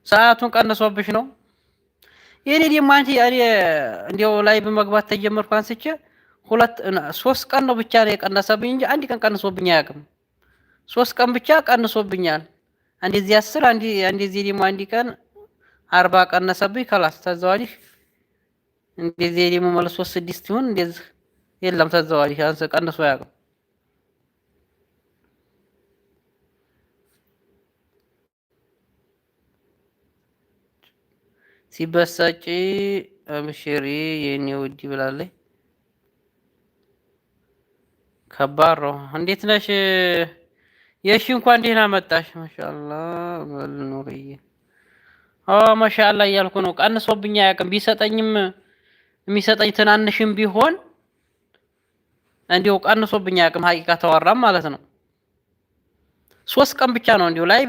ሰዓቱን ቀንሶብሽ ነው። የኔ ደግሞ አንቺ እኔ እንዲያው ላይ በመግባት ተጀመርኩ አንስቼ 3 ቀን ነው ብቻ ነው የቀነሰብኝ እንጂ አንድ ቀን ቀንሶብኝ አያውቅም። 3 ቀን ብቻ ቀንሶብኛል። አንዴ እዚህ 10 አንዴ እዚህ ደግሞ አንድ ቀን 40 ቀነሰብኝ። ከላስ ተዘዋዲህ እንደዚህ ደግሞ መልሶ 6 ይሁን እንደዚህ የለም ተዘዋዲህ አንተ ቀንሶ አያውቅም። ሲበሳጭ አብሽሪ የኔ ውድ ብላለች። ከባድ ነው። እንዴት ነሽ? የሺ እንኳን ደህና መጣሽ። ማሻአላ በልኑርዬ። ማሻአላ እያልኩ ነው። ቀንሶብኝ አያውቅም። ቢሰጠኝም የሚሰጠኝ ትናንሽም ቢሆን እንዲሁ ቀንሶብኝ አያውቅም። ሀቂቃ ተዋራም ማለት ነው። 3 ቀን ብቻ ነው እንዲሁ ላይ